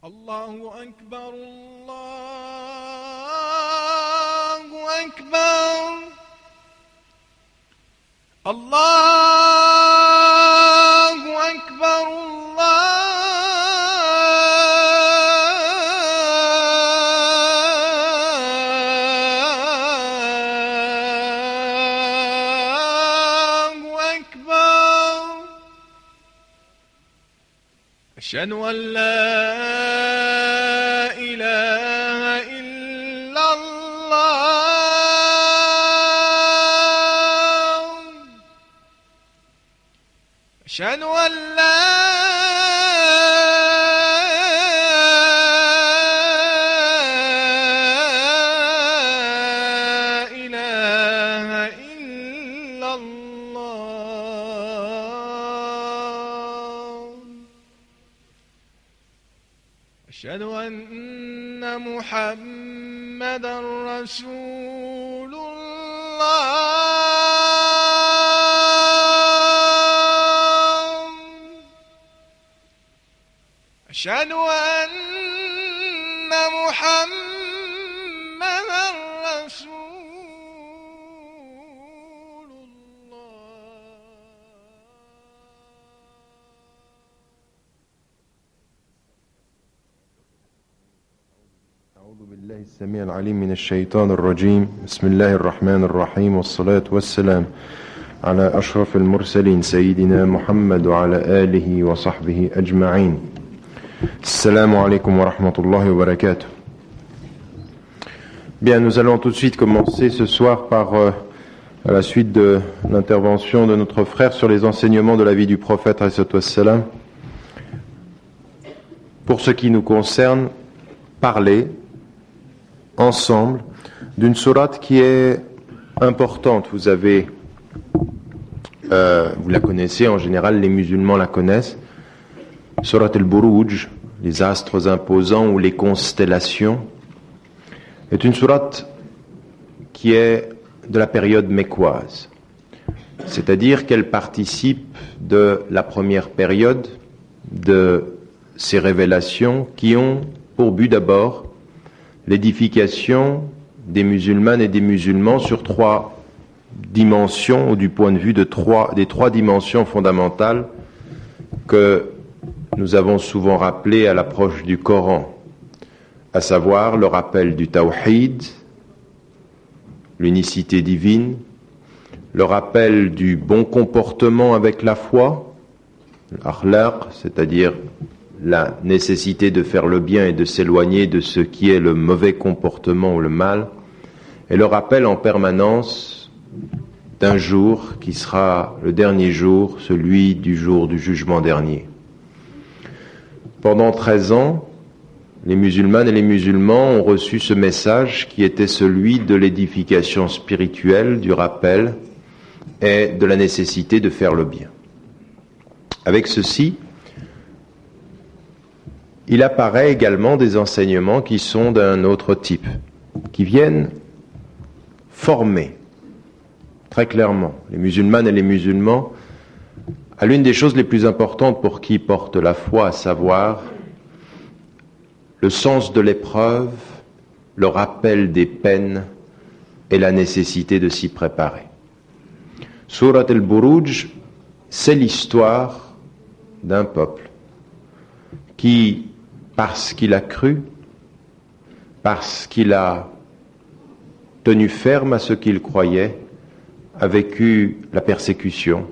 الله أكبر الله أكبر الله أكبر الله أكبر أشهد أن لا إله إلا الله أشهد أن لا إله إلا الله أشهد أن محمدا رسول الله أشهد أن محمدا رسول الله أعوذ بالله السميع العليم من الشيطان الرجيم بسم الله الرحمن الرحيم والصلاة والسلام على أشرف المرسلين سيدنا محمد وعلى آله وصحبه أجمعين. Assalamu alaikum wa rahmatullahi wa barakatuh. Bien, nous allons tout de suite commencer ce soir par à la suite de l'intervention de notre frère sur les enseignements de la vie du prophète alayhi wassalam. Pour ce qui nous concerne, parler ensemble d'une sourate qui est importante. Vous la connaissez, en général les musulmans la connaissent. Surat al-Buruj, les astres imposants ou les constellations, est une sourate qui est de la période mécoise. C'est-à-dire qu'elle participe de la première période de ces révélations qui ont pour but d'abord l'édification des musulmanes et des musulmans sur trois dimensions, ou du point de vue des trois dimensions fondamentales que nous avons souvent rappelées à l'approche du Coran, à savoir le rappel du Tawhid, l'unicité divine, le rappel du bon comportement avec la foi, l'akhlaq, c'est-à-dire la nécessité de faire le bien et de s'éloigner de ce qui est le mauvais comportement ou le mal, et le rappel en permanence d'un jour qui sera le dernier jour, celui du jour du jugement dernier. Pendant 13 ans, les musulmanes et les musulmans ont reçu ce message qui était celui de l'édification spirituelle, du rappel et de la nécessité de faire le bien. Avec ceci, il apparaît également des enseignements qui sont d'un autre type, qui viennent former très clairement les musulmanes et les musulmans à l'une des choses les plus importantes pour qui porte la foi, à savoir le sens de l'épreuve, le rappel des peines et la nécessité de s'y préparer. Surat al-Buruj, c'est l'histoire d'un peuple qui, parce qu'il a cru, parce qu'il a tenu ferme à ce qu'il croyait, a vécu la persécution,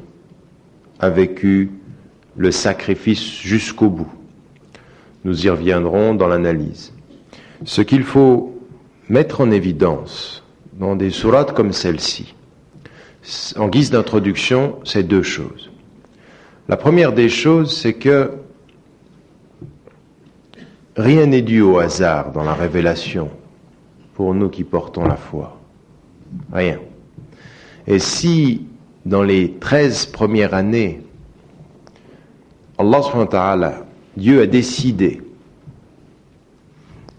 a vécu le sacrifice jusqu'au bout. Nous y reviendrons dans l'analyse. Ce qu'il faut mettre en évidence dans des sourates comme celle-ci, en guise d'introduction, c'est deux choses. La première des choses, c'est que rien n'est dû au hasard dans la révélation pour nous qui portons la foi. Rien. Et si dans les 13 premières années, Allah subhanahu wa ta'ala, Dieu a décidé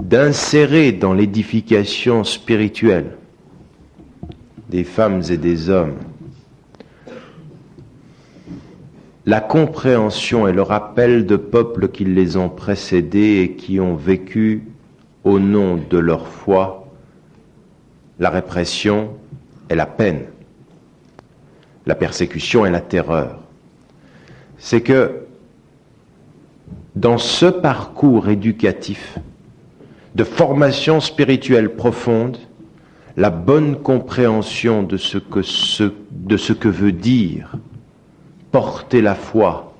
d'insérer dans l'édification spirituelle des femmes et des hommes la compréhension et le rappel de peuples qui les ont précédés et qui ont vécu au nom de leur foi la répression et la peine, la persécution et la terreur. C'est que dans ce parcours éducatif de formation spirituelle profonde, la bonne compréhension de ce que veut dire porter la foi,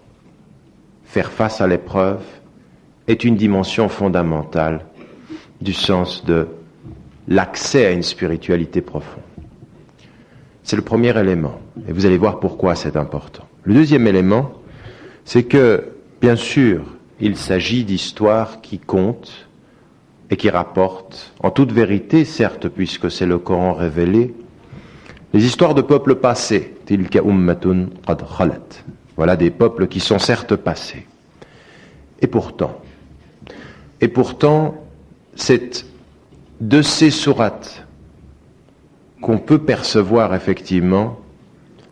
faire face à l'épreuve, est une dimension fondamentale du sens de l'accès à une spiritualité profonde. C'est le premier élément, et vous allez voir pourquoi c'est important. Le deuxième élément, c'est que, bien sûr, il s'agit d'histoires qui comptent et qui rapportent, en toute vérité, certes, puisque c'est le Coran révélé, les histoires de peuples passés. Tilka ummatun qad khalat. Voilà des peuples qui sont certes passés. Et pourtant, c'est de ces sourates qu'on peut percevoir effectivement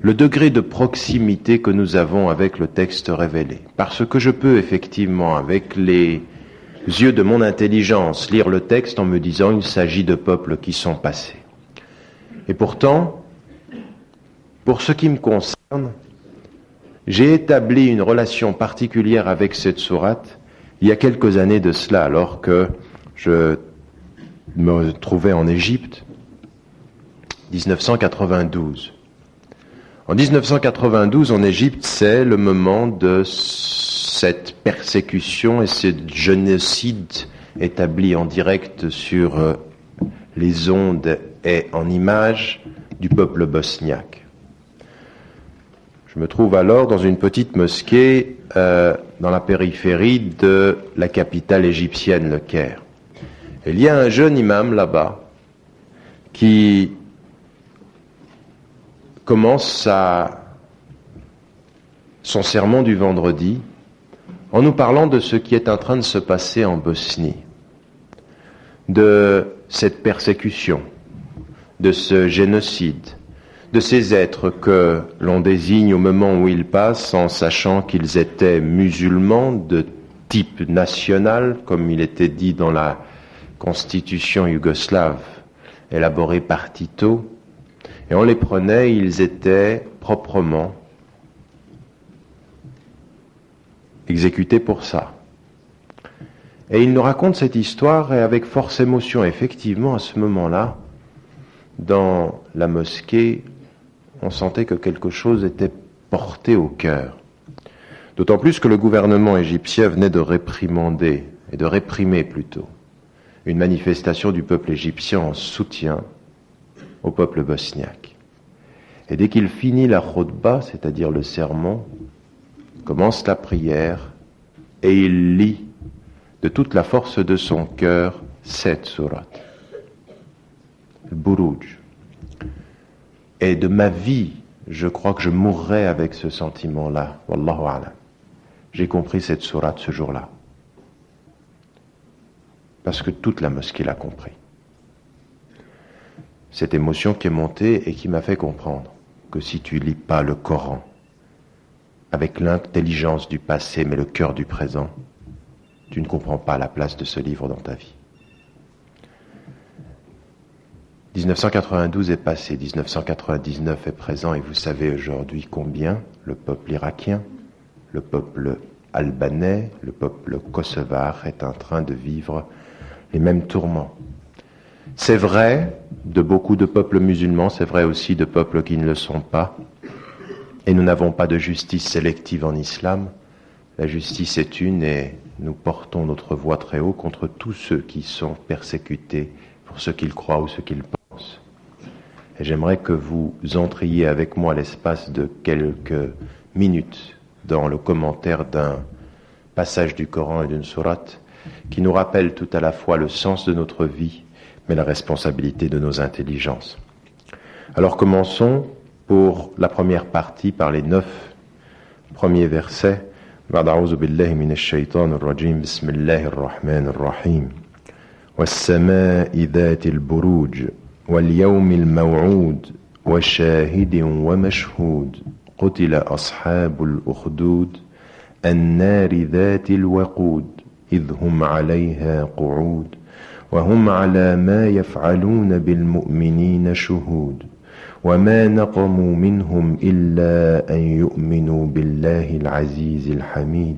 le degré de proximité que nous avons avec le texte révélé. Parce que je peux effectivement, avec les yeux de mon intelligence, lire le texte en me disant il s'agit de peuples qui sont passés. Et pourtant, pour ce qui me concerne, j'ai établi une relation particulière avec cette sourate il y a quelques années de cela, alors que je me trouvais en Égypte, 1992. En 1992, en Égypte, c'est le moment de cette persécution et ce génocide établi en direct sur les ondes et en images du peuple bosniaque. Je me trouve alors dans une petite mosquée dans la périphérie de la capitale égyptienne, le Caire. Et il y a un jeune imam là-bas qui commence son sermon du vendredi en nous parlant de ce qui est en train de se passer en Bosnie, de cette persécution, de ce génocide, de ces êtres que l'on désigne au moment où ils passent en sachant qu'ils étaient musulmans de type national, comme il était dit dans la constitution yougoslave élaborée par Tito, et on les prenait, ils étaient proprement exécutés pour ça. Et il nous raconte cette histoire et avec force émotion. Effectivement, à ce moment-là, dans la mosquée, on sentait que quelque chose était porté au cœur. D'autant plus que le gouvernement égyptien venait de réprimander, et de réprimer plutôt, une manifestation du peuple égyptien en soutien au peuple bosniaque. Et dès qu'il finit la khutba, c'est-à-dire le sermon, commence la prière et il lit de toute la force de son cœur cette sourate, le Buruj. Et de ma vie, je crois que je mourrai avec ce sentiment-là. Wallahu a'lam. J'ai compris cette sourate ce jour-là. Parce que toute la mosquée l'a compris. Cette émotion qui est montée et qui m'a fait comprendre que si tu lis pas le Coran avec l'intelligence du passé mais le cœur du présent, tu ne comprends pas la place de ce livre dans ta vie. 1992 est passé, 1999 est présent et vous savez aujourd'hui combien le peuple irakien, le peuple albanais, le peuple kosovar est en train de vivre les mêmes tourments. C'est vrai de beaucoup de peuples musulmans, c'est vrai aussi de peuples qui ne le sont pas. Et nous n'avons pas de justice sélective en islam. La justice est une et nous portons notre voix très haut contre tous ceux qui sont persécutés pour ce qu'ils croient ou ce qu'ils pensent. Et j'aimerais que vous entriez avec moi l'espace de quelques minutes dans le commentaire d'un passage du Coran et d'une sourate qui nous rappelle tout à la fois le sens de notre vie mais la responsabilité de nos intelligences. Alors commençons pour la première partie par les 9 premiers versets. A'udhu billahi minash shaitanir rajim. Bismillahir rahmanir rahim. Was-samaa'i dhatil buruj wal yawmil maw'ud wa shahidin wa mashhud. قتل أصحاب الأخدود النار ذات الوقود إذ هم عليها قعود وهم على ما يفعلون بالمؤمنين شهود وما نقموا منهم إلا أن يؤمنوا بالله العزيز الحميد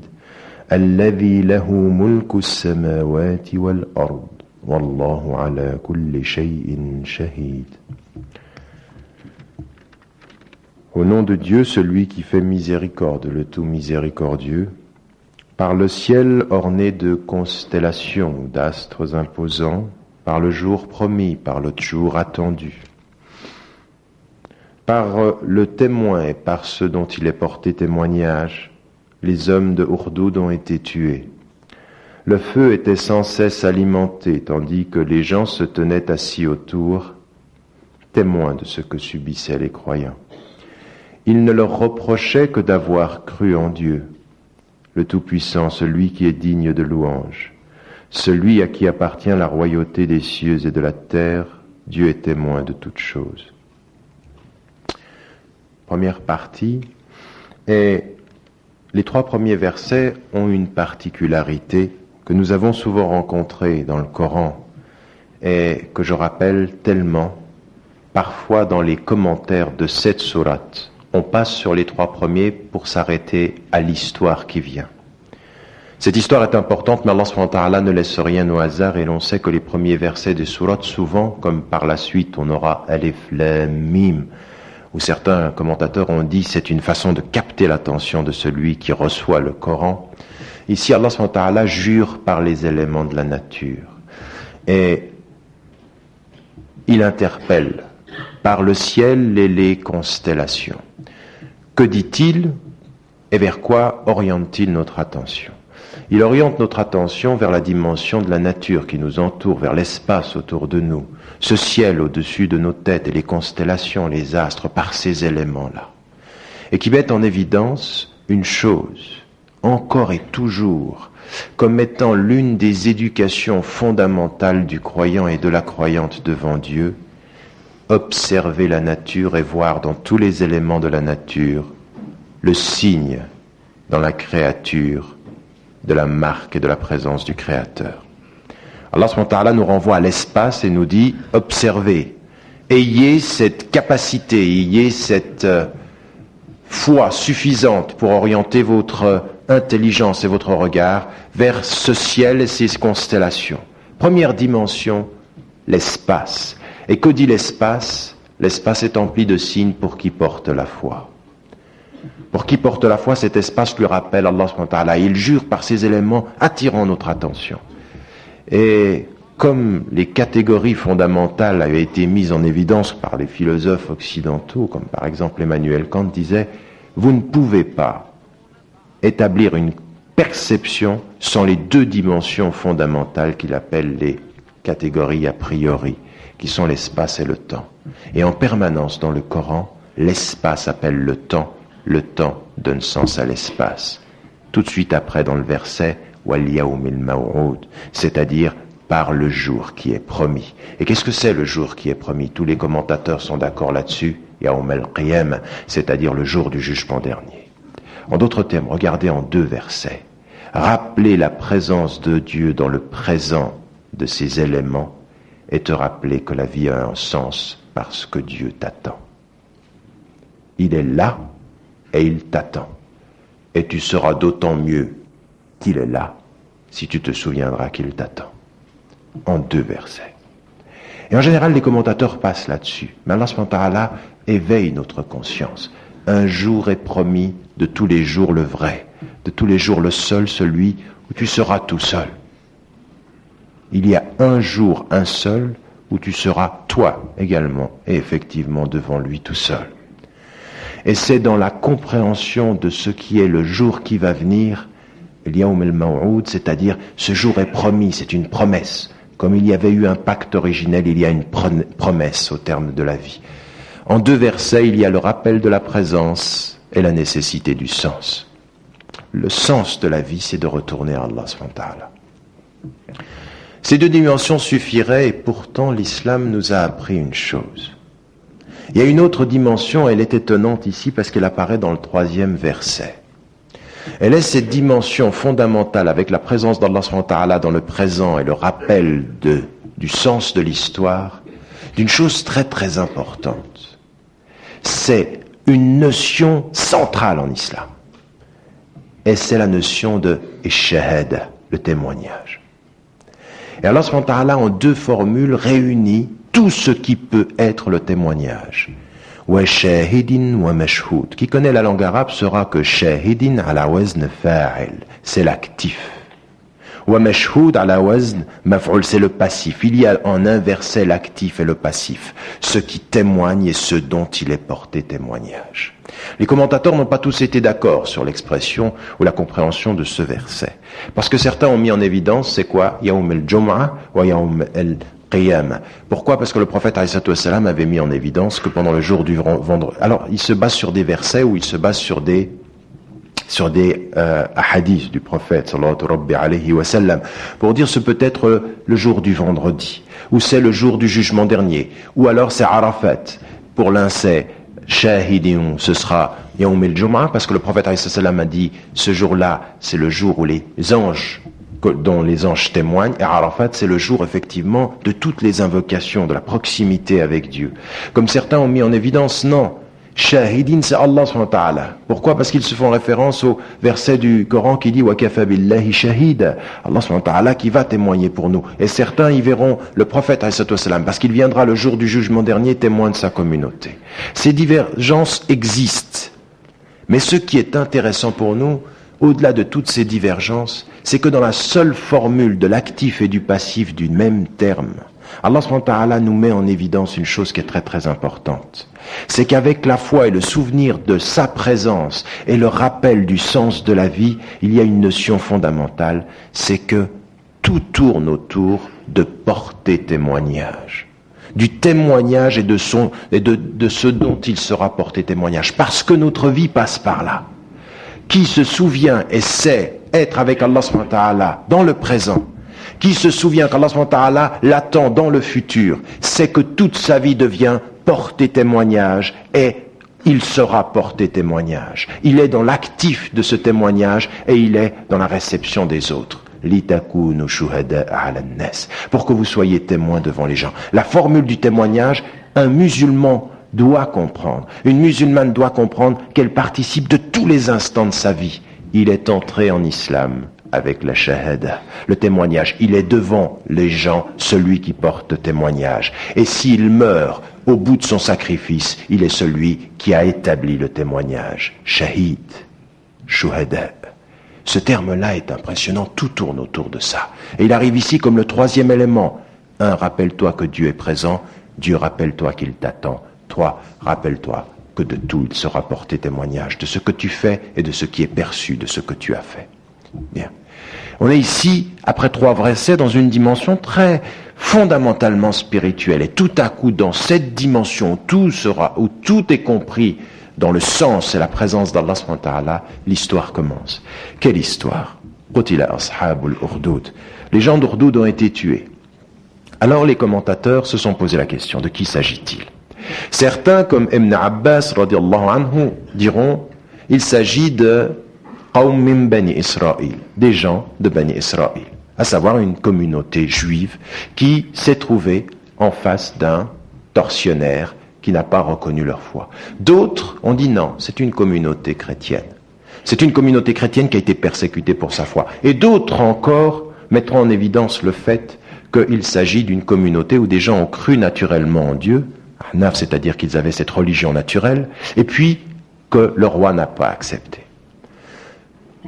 الذي له ملك السماوات والأرض والله على كل شيء شهيد. Au nom de Dieu, celui qui fait miséricorde, le tout miséricordieux, par le ciel orné de constellations, d'astres imposants, par le jour promis, par le jour attendu, par le témoin et par ceux dont il est porté témoignage, les hommes de Ourdoud ont été tués. Le feu était sans cesse alimenté, tandis que les gens se tenaient assis autour, témoins de ce que subissaient les croyants. Il ne leur reprochait que d'avoir cru en Dieu, le Tout-Puissant, celui qui est digne de louange, celui à qui appartient la royauté des cieux et de la terre. Dieu est témoin de toutes choses. Première partie, et les 3 premiers versets ont une particularité que nous avons souvent rencontrée dans le Coran et que je rappelle tellement, parfois dans les commentaires de cette sourate, on passe sur les 3 premiers pour s'arrêter à l'histoire qui vient. Cette histoire est importante, mais Allah subhanahu wa ta'ala ne laisse rien au hasard, et l'on sait que les premiers versets des sourates, souvent, comme par la suite on aura Alif Lam Mim, où certains commentateurs ont dit c'est une façon de capter l'attention de celui qui reçoit le Coran. Ici, Allah subhanahu wa ta'ala jure par les éléments de la nature, et il interpelle par le ciel et les constellations. Que dit-il et vers quoi oriente-t-il notre attention? Il oriente notre attention vers la dimension de la nature qui nous entoure, vers l'espace autour de nous, ce ciel au-dessus de nos têtes et les constellations, les astres, par ces éléments-là, et qui mettent en évidence une chose, encore et toujours, comme étant l'une des éducations fondamentales du croyant et de la croyante devant Dieu: observer la nature et voir dans tous les éléments de la nature le signe dans la créature de la marque et de la présence du Créateur. Allah subhanahu wa ta'ala nous renvoie à l'espace et nous dit: observez, ayez cette capacité, ayez cette foi suffisante pour orienter votre intelligence et votre regard vers ce ciel et ces constellations. Première dimension, l'espace. Et que dit l'espace? L'espace est empli de signes pour qui porte la foi. Pour qui porte la foi, cet espace lui rappelle Allah subhanahu wa ta'ala. Il jure par ces éléments attirant notre attention. Et comme les catégories fondamentales avaient été mises en évidence par les philosophes occidentaux, comme par exemple Emmanuel Kant disait, vous ne pouvez pas établir une perception sans les 2 dimensions fondamentales qu'il appelle les catégories a priori, qui sont l'espace et le temps. Et en permanence dans le Coran, l'espace appelle le temps donne sens à l'espace. Tout de suite après dans le verset Wal Yawmil Maw'ud, c'est-à-dire par le jour qui est promis. Et qu'est-ce que c'est le jour qui est promis? Tous les commentateurs sont d'accord là-dessus. Yawm al-Qiyam, c'est-à-dire le jour du jugement dernier. En d'autres termes, regardez en 2 versets. Rappeler la présence de Dieu dans le présent de ces éléments et te rappeler que la vie a un sens parce que Dieu t'attend. Il est là et il t'attend. Et tu seras d'autant mieux qu'il est là si tu te souviendras qu'il t'attend. En 2 versets. Et en général, les commentateurs passent là-dessus. Mais Allah subhanahu wa ta'ala éveille notre conscience. Un jour est promis, de tous les jours le vrai, de tous les jours le seul, celui où tu seras tout seul. Il y a un jour, un seul, où tu seras toi également, et effectivement devant lui tout seul. Et c'est dans la compréhension de ce qui est le jour qui va venir, Yawm al-Maw'ud, c'est-à-dire ce jour est promis, c'est une promesse. Comme il y avait eu un pacte originel, il y a une promesse au terme de la vie. En 2 versets, il y a le rappel de la présence et la nécessité du sens. Le sens de la vie, c'est de retourner à Allah subhanahu wa ta'ala. Ces 2 dimensions suffiraient, et pourtant l'islam nous a appris une chose. Il y a une autre dimension, elle est étonnante ici parce qu'elle apparaît dans le 3e verset. Elle est cette dimension fondamentale avec la présence d'Allah subhanahu wa ta'ala dans le présent et le rappel du sens de l'histoire, d'une chose très très importante. C'est une notion centrale en islam. Et c'est la notion de shahada, le témoignage. Et Allah subhanahu wa ta'ala en 2 formules réunit tout ce qui peut être le témoignage. Wa shahidin wa mashhoud. Qui connaît la langue arabe saura que shahidin ala wazn fa'il, c'est l'actif. Wa mashhoud ala wazn maf'ul, c'est le passif. Il y a en un verset l'actif et le passif, ce qui témoigne et ce dont il est porté témoignage. Les commentateurs n'ont pas tous été d'accord sur l'expression ou la compréhension de ce verset. Parce que certains ont mis en évidence, c'est quoi? Yawm al-Jum'ah wa Yawm al-Qiyamah. Pourquoi? Parce que le prophète alayhi salam avait mis en évidence que pendant le jour du vendredi... Alors, il se base sur des versets ou il se base sur des hadiths du prophète sallallahu alayhi wa sallam, pour dire ce peut être le jour du vendredi, ou c'est le jour du jugement dernier, ou alors c'est Arafat. Pour l'un c'est Shahidin, ce sera Yawm al-Jum'ah, parce que le prophète alayhi salam a dit ce jour-là c'est le jour où les anges, dont les anges témoignent, et Arafat c'est le jour effectivement de toutes les invocations, de la proximité avec Dieu. Comme certains ont mis en évidence, non, Shahidin, c'est Allah subhanahu wa ta'ala. Pourquoi? Parce qu'ils se font référence au verset du Coran qui dit wa kafa billahi shahida. Allah subhanahu wa ta'ala qui va témoigner pour nous. Et certains y verront le prophète alayhi salam, parce qu'il viendra le jour du jugement dernier témoin de sa communauté. Ces divergences existent. Mais ce qui est intéressant pour nous, au-delà de toutes ces divergences, c'est que dans la seule formule de l'actif et du passif du même terme, Allah subhanahu wa ta'ala nous met en évidence une chose qui est très très importante. C'est qu'avec la foi et le souvenir de sa présence et le rappel du sens de la vie, il y a une notion fondamentale, c'est que tout tourne autour de porter témoignage. Du témoignage et de ce dont il sera porté témoignage. Parce que notre vie passe par là. Qui se souvient et sait être avec Allah subhanahu wa ta'ala dans le présent, qui se souvient qu'Allah subhanahu wa ta'ala l'attend dans le futur, sait que toute sa vie devient porter témoignage et il sera porté témoignage. Il est dans l'actif de ce témoignage et il est dans la réception des autres. Litakunu shuhada ala an-nas, pour que vous soyez témoins devant les gens. La formule du témoignage, un musulman doit comprendre. Une musulmane doit comprendre qu'elle participe de tous les instants de sa vie. Il est entré en islam avec la shahada, le témoignage. Il est devant les gens celui qui porte témoignage. Et s'il meurt au bout de son sacrifice, il est celui qui a établi le témoignage. Shahid, shuhada. Ce terme-là est impressionnant, tout tourne autour de ça. Et il arrive ici comme le 3e élément. 1, rappelle-toi que Dieu est présent. 2, rappelle-toi qu'il t'attend. 3, rappelle-toi que de tout il sera porté témoignage, de ce que tu fais et de ce qui est perçu de ce que tu as fait. Bien. On est ici, après 3 versets, dans une dimension très fondamentalement spirituelle. Et tout à coup, dans cette dimension, où tout est compris dans le sens et la présence d'Allah subhanahu wa ta'ala, l'histoire commence. Quelle histoire? Qutila ashabul Urdoud. Les gens d'Urdoud ont été tués. Alors les commentateurs se sont posé la question, de qui s'agit-il? Certains, comme Ibn Abbas, radiallahu anhu, diront, il s'agit de Qawm min Bani Israël, des gens de Bani Israël, à savoir une communauté juive qui s'est trouvée en face d'un tortionnaire qui n'a pas reconnu leur foi. D'autres ont dit non, c'est une communauté chrétienne. C'est une communauté chrétienne qui a été persécutée pour sa foi. Et d'autres encore mettront en évidence le fait qu'il s'agit d'une communauté où des gens ont cru naturellement en Dieu, c'est-à-dire qu'ils avaient cette religion naturelle, et puis que le roi n'a pas accepté.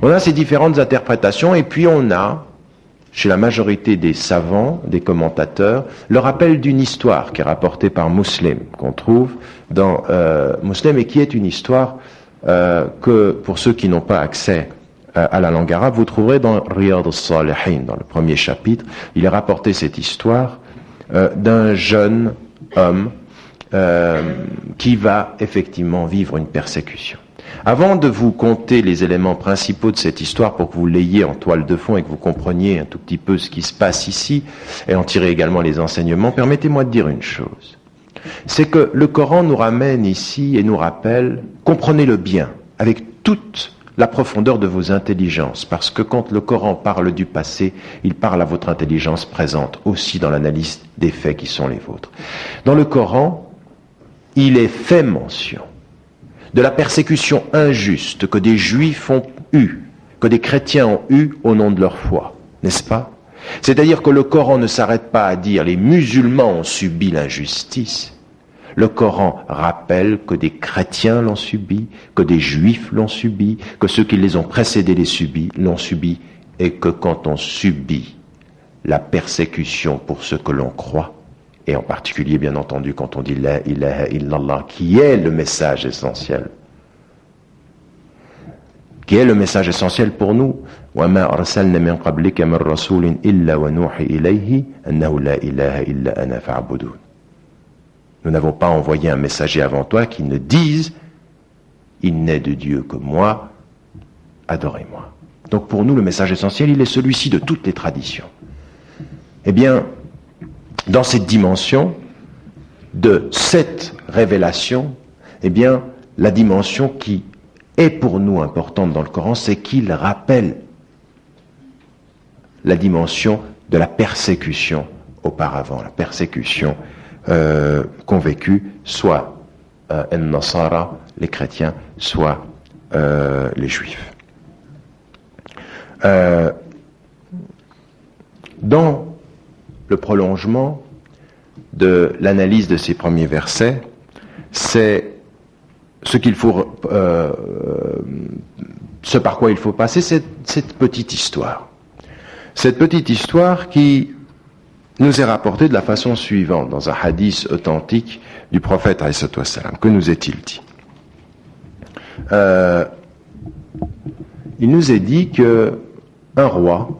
On a ces différentes interprétations, et puis on a, chez la majorité des savants, des commentateurs, le rappel d'une histoire qui est rapportée par Muslim, qu'on trouve dans Muslim, et qui est une histoire que, pour ceux qui n'ont pas accès à la langue arabe, vous trouverez dans Riyad al-Salihin, dans le premier chapitre. Il est rapporté cette histoire d'un jeune homme qui va effectivement vivre une persécution. Avant de vous conter les éléments principaux de cette histoire pour que vous l'ayez en toile de fond et que vous compreniez un tout petit peu ce qui se passe ici et en tirer également les enseignements, permettez-moi de dire une chose. c'est que le Coran nous ramène ici et nous rappelle, comprenez-le bien, avec toute la profondeur de vos intelligences, parce que quand le Coran parle du passé, il parle à votre intelligence présente, aussi dans l'analyse des faits qui sont les vôtres. Dans le Coran, il est fait mention de la persécution injuste que des Juifs ont eue, que des chrétiens ont eue au nom de leur foi, n'est-ce pas? C'est-à-dire que le Coran ne s'arrête pas à dire les musulmans ont subi l'injustice. Le Coran rappelle que des chrétiens l'ont subi, que des juifs l'ont subi, que ceux qui les ont précédés l'ont subi, et que quand on subit la persécution pour ce que l'on croit, et en particulier bien entendu quand on dit la ilaha illallah, qui est le message essentiel, pour nous. وَمَا أَرْسَلْنَا مِنْ قَبْلِكَ مِنْ رَسُولٍ إِلَّا وَنُوحِي إِلَيْهِ أَنَّهُ لَا إِلَهَ إِلَّا أَنَا فَاعْبُدُونِ. Nous n'avons pas envoyé un messager avant toi qui ne dise « Il n'est de Dieu que moi, adorez-moi ». Donc pour nous, le message essentiel, il est celui-ci de toutes les traditions. Eh bien, dans cette dimension de cette révélation, eh bien, la dimension qui est pour nous importante dans le Coran, c'est qu'il rappelle la dimension de la persécution auparavant, la persécution qu'ont vécu soit en-Nasara, les chrétiens, soit les juifs. Dans le prolongement de l'analyse de ces premiers versets, c'est ce qu'il faut, ce par quoi il faut passer, c'est cette petite histoire. Cette petite histoire qui nous est rapportée de la façon suivante, dans un hadith authentique du prophète alayhi salam. Que nous est-il dit? Il nous est dit que un roi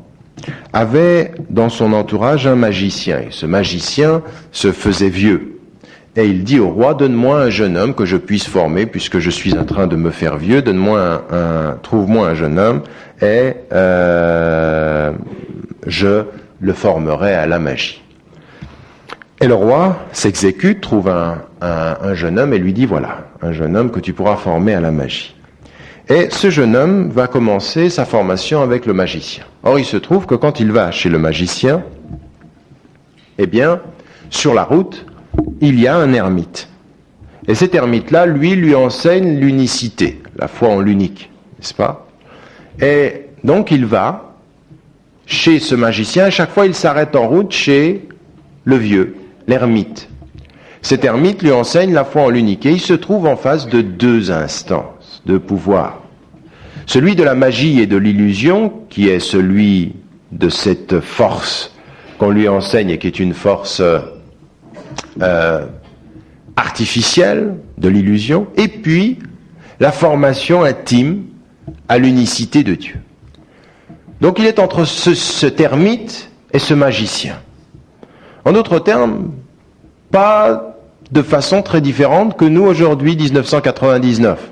avait dans son entourage un magicien, et ce magicien se faisait vieux. Et il dit au roi, donne-moi un jeune homme que je puisse former, puisque je suis en train de me faire vieux, trouve-moi un jeune homme, et je le formerai à la magie. Et le roi s'exécute, trouve un jeune homme et lui dit, voilà, un jeune homme que tu pourras former à la magie. Et ce jeune homme va commencer sa formation avec le magicien. Or, il se trouve que quand il va chez le magicien, eh bien, sur la route, il y a un ermite. Et cet ermite-là, lui enseigne l'unicité, la foi en l'unique, n'est-ce pas? Et donc, il va chez ce magicien, à chaque fois, il s'arrête en route chez le vieux, l'ermite. Cet ermite lui enseigne la foi en l'unique. Et il se trouve en face de deux instances de pouvoir. Celui de la magie et de l'illusion, qui est celui de cette force qu'on lui enseigne et qui est une force artificielle de l'illusion, et puis la formation intime à l'unicité de Dieu. Donc il est entre cet ermite et ce magicien. En d'autres termes, pas de façon très différente que nous aujourd'hui, 1999.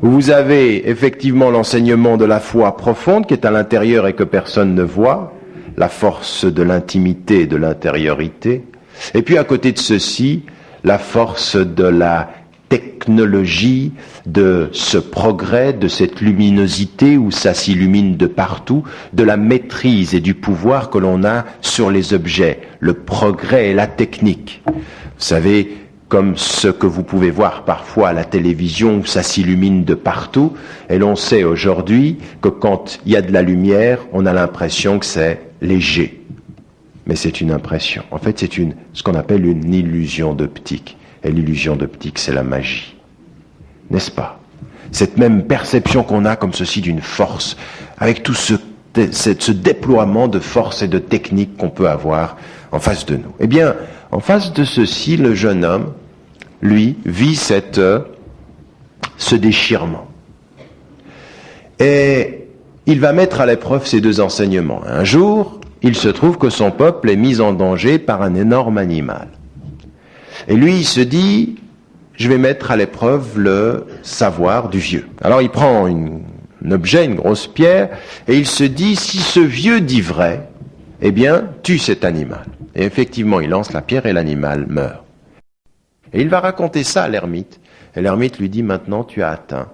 Vous avez effectivement l'enseignement de la foi profonde qui est à l'intérieur et que personne ne voit, la force de l'intimité et de l'intériorité, et puis à côté de ceci, la force de la technologie, de ce progrès, de cette luminosité où ça s'illumine de partout, de la maîtrise et du pouvoir que l'on a sur les objets, le progrès et la technique. Vous savez, comme ce que vous pouvez voir parfois à la télévision où ça s'illumine de partout, et l'on sait aujourd'hui que quand il y a de la lumière, on a l'impression que c'est léger. Mais c'est une impression. En fait, c'est ce qu'on appelle une illusion d'optique. Et l'illusion d'optique, c'est la magie. N'est-ce pas? Cette même perception qu'on a comme ceci d'une force, avec tout ce déploiement de force et de technique qu'on peut avoir en face de nous. Eh bien, en face de ceci, le jeune homme, lui, vit ce déchirement. Et il va mettre à l'épreuve ces deux enseignements. Un jour, il se trouve que son peuple est mis en danger par un énorme animal. Et lui, il se dit, je vais mettre à l'épreuve le savoir du vieux. Alors il prend un objet, une grosse pierre, et il se dit, si ce vieux dit vrai, eh bien, tue cet animal. Et effectivement, il lance la pierre et l'animal meurt. Et il va raconter ça à l'ermite. Et l'ermite lui dit, maintenant tu as atteint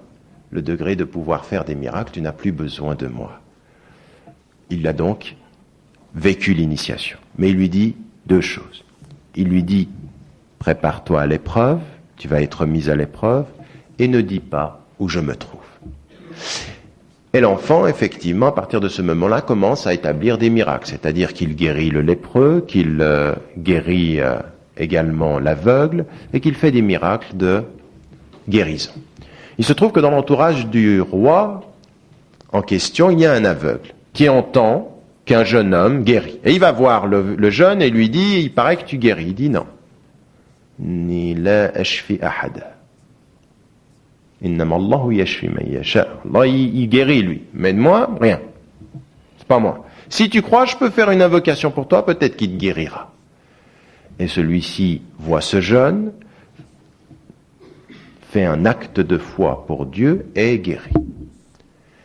le degré de pouvoir faire des miracles, tu n'as plus besoin de moi. Il a donc vécu l'initiation. Mais il lui dit deux choses. Il lui dit, prépare-toi à l'épreuve, tu vas être mis à l'épreuve, et ne dis pas où je me trouve. Et l'enfant, effectivement, à partir de ce moment-là, commence à établir des miracles, c'est-à-dire qu'il guérit le lépreux, qu'il guérit également l'aveugle, et qu'il fait des miracles de guérison. Il se trouve que dans l'entourage du roi en question, il y a un aveugle qui entend qu'un jeune homme guérit. Et il va voir le jeune et lui dit, il paraît que tu guéris. Il dit non. Ni la ashfi ahada. Innama Allahu yashfi man yasha. Allah, il guérit lui. Mais de moi, rien. C'est pas moi. Si tu crois, je peux faire une invocation pour toi, peut-être qu'il te guérira. Et celui-ci voit ce jeune, fait un acte de foi pour Dieu et est guéri.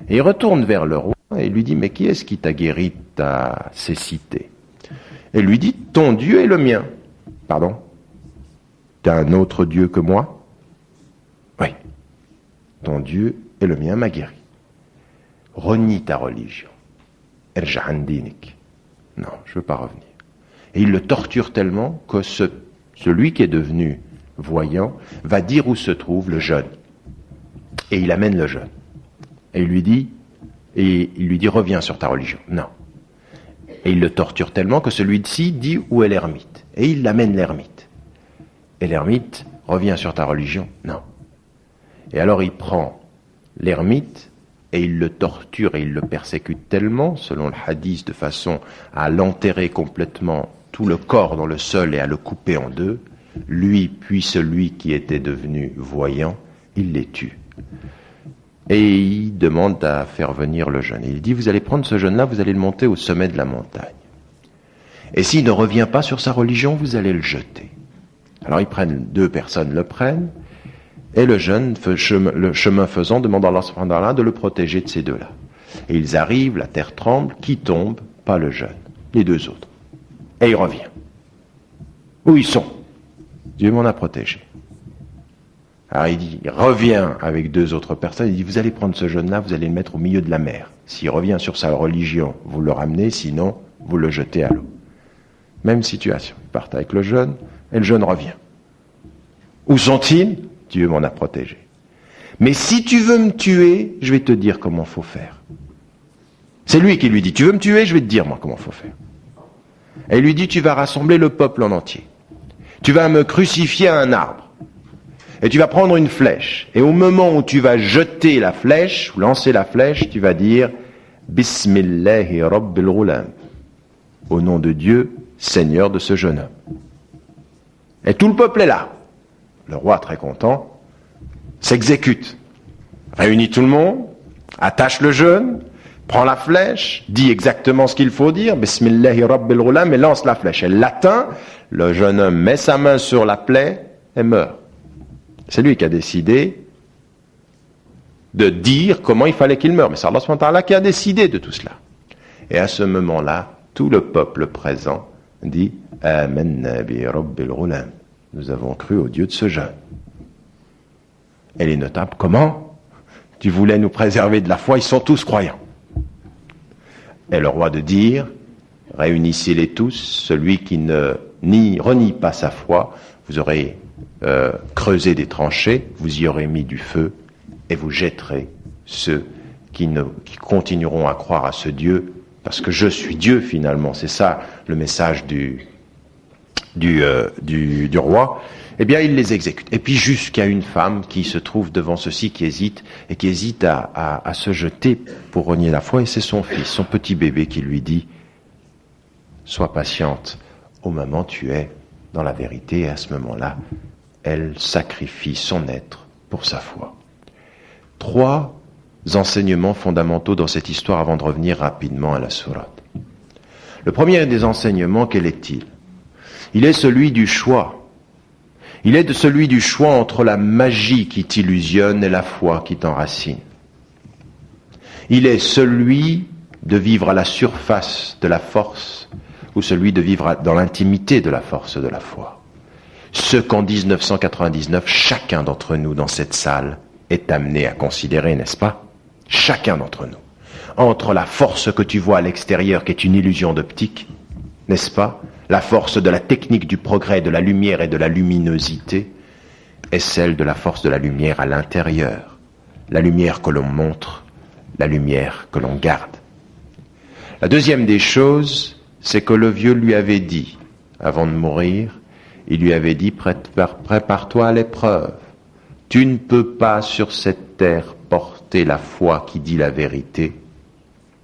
Et il retourne vers le roi et lui dit, mais qui est-ce qui t'a guéri de ta cécité? Et lui dit, ton Dieu est le mien. Pardon? T'as un autre Dieu que moi? Oui. Ton Dieu est le mien, m'a guéri. Renie ta religion. Erja an dinik. Non, je ne veux pas revenir. Et il le torture tellement que celui qui est devenu voyant va dire où se trouve le jeune. Et il amène le jeune. Et il lui dit, reviens sur ta religion. Non. Et il le torture tellement que celui-ci dit où est l'ermite. Et il l'amène l'ermite. Et l'ermite, reviens sur ta religion. Non. Et alors il prend l'ermite et il le torture et il le persécute tellement, selon le hadith, de façon à l'enterrer complètement tout le corps dans le sol et à le couper en deux. Lui, puis celui qui était devenu voyant, il les tue. Et il demande à faire venir le jeune. Et il dit, vous allez prendre ce jeune-là, vous allez le monter au sommet de la montagne. Et s'il ne revient pas sur sa religion, vous allez le jeter. Alors ils prennent, deux personnes le prennent, et le jeune, le chemin faisant, demande à Allah subhanahu wa ta'ala de le protéger de ces deux-là. Et ils arrivent, la terre tremble, qui tombe? Pas le jeune, les deux autres. Et il revient. Où ils sont? Dieu m'en a protégé. Alors il revient avec deux autres personnes, il dit, vous allez prendre ce jeune-là, vous allez le mettre au milieu de la mer. S'il revient sur sa religion, vous le ramenez, sinon, vous le jetez à l'eau. Même situation. Ils partent avec le jeune, et le jeune revient. Où sont-ils? Dieu m'en a protégé. Mais si tu veux me tuer, je vais te dire comment il faut faire. C'est lui qui lui dit, tu veux me tuer, je vais te dire moi comment il faut faire. Et il lui dit, tu vas rassembler le peuple en entier. Tu vas me crucifier à un arbre. Et tu vas prendre une flèche. Et au moment où tu vas jeter la flèche, ou lancer la flèche, tu vas dire, Bismillahi Rabbil Ghulam. Au nom de Dieu, Seigneur de ce jeune homme. Et tout le peuple est là. Le roi, très content, s'exécute. Réunit tout le monde, attache le jeune, prend la flèche, dit exactement ce qu'il faut dire, Bismillahi Rabbil Ghulam, et lance la flèche. Elle l'atteint, le jeune homme met sa main sur la plaie et meurt. C'est lui qui a décidé de dire comment il fallait qu'il meure. Mais c'est Allah subhanahu wa ta'ala qui a décidé de tout cela. Et à ce moment-là, tout le peuple présent dit Amanna bi Rabbil Ghulam. Nous avons cru au Dieu de ce jeune. Et les notables, comment? Tu voulais nous préserver de la foi, ils sont tous croyants. Et le roi de dire, réunissez-les tous, celui qui ne renie pas sa foi, vous aurez creusé des tranchées, vous y aurez mis du feu, et vous jetterez ceux qui continueront à croire à ce Dieu, parce que je suis Dieu finalement, c'est ça le message du roi. Eh bien il les exécute. Et puis jusqu'à une femme qui se trouve devant ceci, qui hésite à se jeter pour renier la foi, et c'est son fils, son petit bébé qui lui dit « Sois patiente, ô maman, tu es dans la vérité », et à ce moment-là, elle sacrifie son être pour sa foi. 3 enseignements fondamentaux dans cette histoire avant de revenir rapidement à la sourate. Le premier des enseignements, quel est-il? Il est celui du choix. Il est celui du choix entre la magie qui t'illusionne et la foi qui t'enracine. Il est celui de vivre à la surface de la force ou celui de vivre dans l'intimité de la force de la foi. ce qu'en 1999, chacun d'entre nous dans cette salle est amené à considérer, n'est-ce pas? Chacun d'entre nous. Entre la force que tu vois à l'extérieur, qui est une illusion d'optique, n'est-ce pas? La force de la technique du progrès, de la lumière et de la luminosité, est celle de la force de la lumière à l'intérieur. La lumière que l'on montre, la lumière que l'on garde. La deuxième des choses, c'est que le vieux lui avait dit, avant de mourir, il lui avait dit, prépare-toi à l'épreuve. Tu ne peux pas sur cette terre porter la foi qui dit la vérité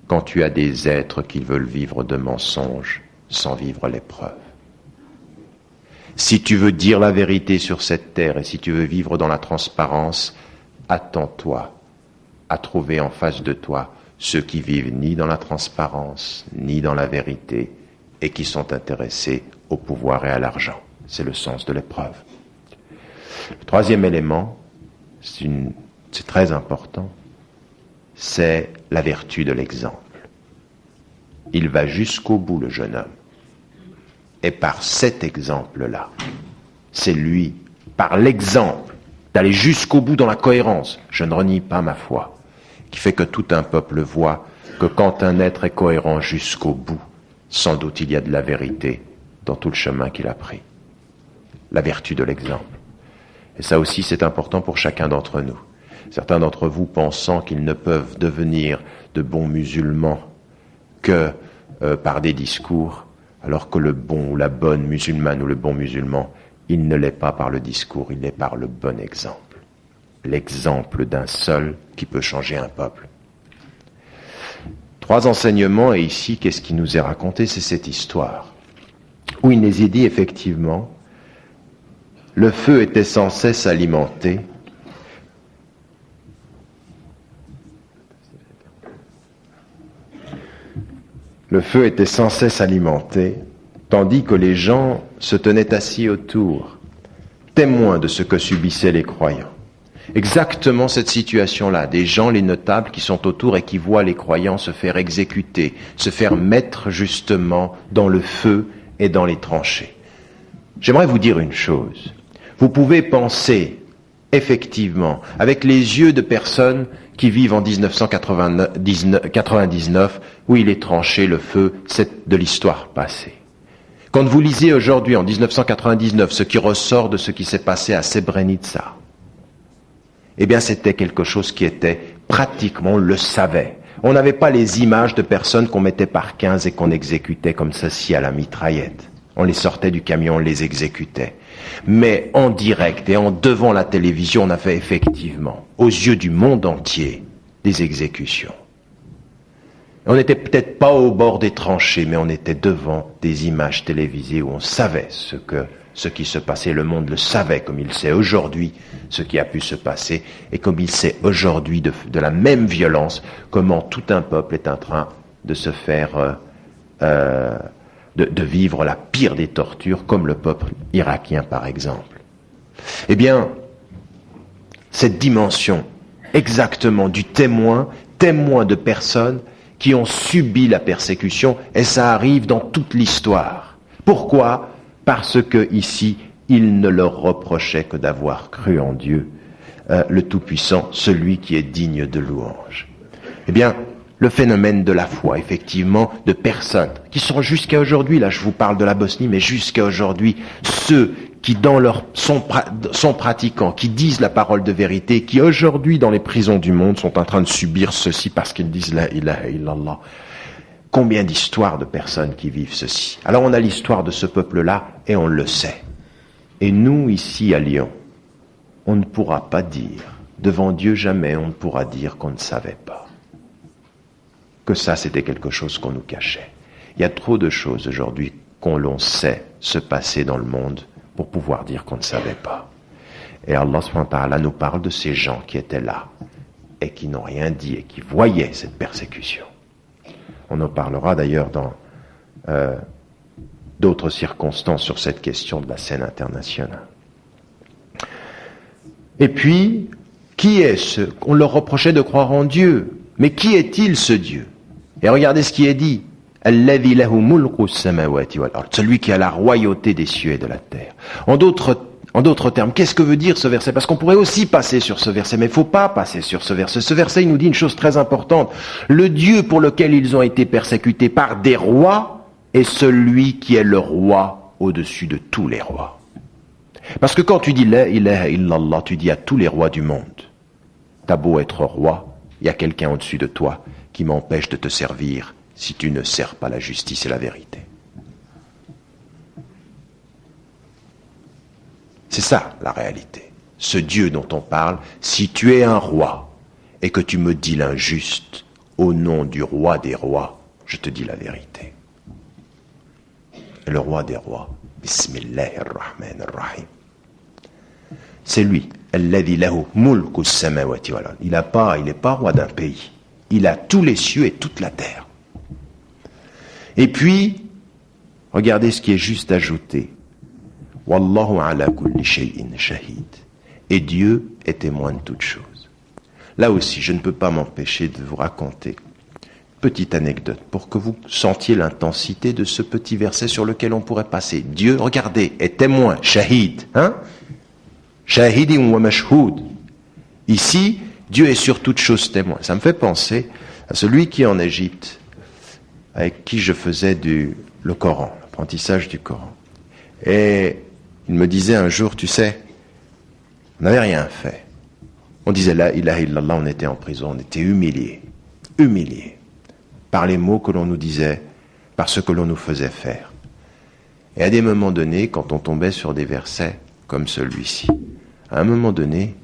quand tu as des êtres qui veulent vivre de mensonges sans vivre l'épreuve. Si tu veux dire la vérité sur cette terre et si tu veux vivre dans la transparence, attends-toi à trouver en face de toi ceux qui vivent ni dans la transparence, ni dans la vérité, et qui sont intéressés au pouvoir et à l'argent. C'est le sens de l'épreuve. Le troisième élément, c'est très important, c'est la vertu de l'exemple. Il va jusqu'au bout, le jeune homme. Et par cet exemple-là, c'est lui, par l'exemple, d'aller jusqu'au bout dans la cohérence, je ne renie pas ma foi, qui fait que tout un peuple voit que quand un être est cohérent jusqu'au bout, sans doute il y a de la vérité dans tout le chemin qu'il a pris. La vertu de l'exemple. Et ça aussi c'est important pour chacun d'entre nous. Certains d'entre vous pensant qu'ils ne peuvent devenir de bons musulmans que par des discours, alors que le bon ou la bonne musulmane ou le bon musulman, il ne l'est pas par le discours, il l'est par le bon exemple. L'exemple d'un seul qui peut changer un peuple. 3 enseignements, et ici, qu'est-ce qui nous est raconté? C'est cette histoire, où il nous est dit effectivement, le feu était sans cesse alimenté, tandis que les gens se tenaient assis autour, témoins de ce que subissaient les croyants. Exactement cette situation-là, des gens, les notables, qui sont autour et qui voient les croyants se faire exécuter, se faire mettre justement dans le feu et dans les tranchées. J'aimerais vous dire une chose. Vous pouvez penser, effectivement, avec les yeux de personnes qui vivent en 1999, où il est tranché, le feu, c'est de l'histoire passée. Quand vous lisez aujourd'hui, en 1999, ce qui ressort de ce qui s'est passé à Srebrenica, eh bien c'était quelque chose qui était pratiquement, on le savait. On n'avait pas les images de personnes qu'on mettait par 15 et qu'on exécutait comme ceci à la mitraillette. On les sortait du camion, on les exécutait. Mais en direct et en devant la télévision, on avait effectivement, aux yeux du monde entier, des exécutions. On n'était peut-être pas au bord des tranchées, mais on était devant des images télévisées où on savait ce qui se passait. Le monde le savait, comme il sait aujourd'hui ce qui a pu se passer, et comme il sait aujourd'hui de la même violence, comment tout un peuple est en train de se faire, de vivre la pire des tortures, comme le peuple irakien par exemple. Eh bien, cette dimension exactement du témoin de personnes qui ont subi la persécution, et ça arrive dans toute l'histoire. Pourquoi? Parce que ici, il ne leur reprochait que d'avoir cru en Dieu, le Tout-Puissant, celui qui est digne de louange. Eh bien, le phénomène de la foi, effectivement, de personnes qui sont jusqu'à aujourd'hui, là je vous parle de la Bosnie, mais jusqu'à aujourd'hui, ceux qui sont pratiquants, qui disent la parole de vérité, qui aujourd'hui dans les prisons du monde sont en train de subir ceci parce qu'ils disent la ilaha illallah. Combien d'histoires de personnes qui vivent ceci? Alors on a l'histoire de ce peuple-là et on le sait. Et nous ici à Lyon, on ne pourra pas dire, devant Dieu jamais on ne pourra dire qu'on ne savait pas. Que ça c'était quelque chose qu'on nous cachait. Il y a trop de choses aujourd'hui qu'on l'on sait se passer dans le monde pour pouvoir dire qu'on ne savait pas. Et Allah subhanahu wa ta'ala nous parle de ces gens qui étaient là et qui n'ont rien dit et qui voyaient cette persécution. On en parlera d'ailleurs dans d'autres circonstances sur cette question de la scène internationale. Et puis, qui est ce? On leur reprochait de croire en Dieu. Mais qui est-il ce Dieu? Et regardez ce qui est dit. Celui qui a la royauté des cieux et de la terre. En d'autres En d'autres termes, qu'est-ce que veut dire ce verset? Parce qu'on pourrait aussi passer sur ce verset, mais il ne faut pas passer sur ce verset. Ce verset, il nous dit une chose très importante. Le Dieu pour lequel ils ont été persécutés par des rois est celui qui est le roi au-dessus de tous les rois. Parce que quand tu dis la ilaha illallah, tu dis à tous les rois du monde, t'as beau être roi, il y a quelqu'un au-dessus de toi qui m'empêche de te servir si tu ne sers pas la justice et la vérité. C'est ça la réalité. Ce Dieu dont on parle, si tu es un roi et que tu me dis l'injuste, au nom du roi des rois, je te dis la vérité. Et le roi des rois, Bismillahirrahmanirrahim. C'est lui, alladhi lahu mulku samawati wal ard. Il n'est pas roi d'un pays. Il a tous les cieux et toute la terre. Et puis, regardez ce qui est juste ajouté. Wallahu ala kulli shay'in shahid. Et Dieu est témoin de toutes choses. Là aussi, je ne peux pas m'empêcher de vous raconter une petite anecdote pour que vous sentiez l'intensité de ce petit verset sur lequel on pourrait passer. Dieu, regardez, est témoin, shahid, hein? Shahidin wa mashhoud. Ici, Dieu est sur toute chose témoin. Ça me fait penser à celui qui est en Égypte, avec qui je faisais le Coran, l'apprentissage du Coran. Et il me disait un jour, tu sais, on n'avait rien fait. On disait la ilaha illallah, on était en prison, on était humiliés par les mots que l'on nous disait, par ce que l'on nous faisait faire. Et à des moments donnés, quand on tombait sur des versets comme celui-ci, à un moment donné,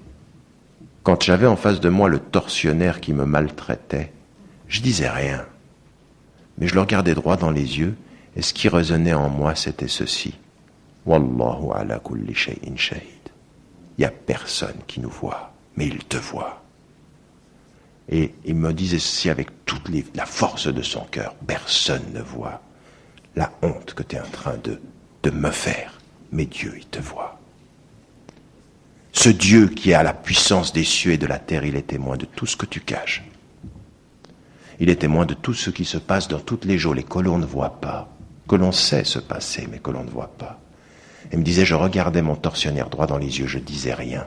quand j'avais en face de moi le tortionnaire qui me maltraitait, je disais rien. Mais je le regardais droit dans les yeux, et ce qui résonnait en moi, c'était ceci. Wallahu ala kulli shay'in shahid. Il n'y a personne qui nous voit, mais il te voit. Et il me disait ceci avec toute la force de son cœur. Personne ne voit la honte que tu es en train de me faire, mais Dieu, il te voit. Ce Dieu qui a la puissance des cieux et de la terre, il est témoin de tout ce que tu caches. Il est témoin de tout ce qui se passe dans toutes les geôles et que l'on ne voit pas, que l'on sait se passer, mais que l'on ne voit pas. Il me disait, je regardais mon tortionnaire droit dans les yeux, je disais rien,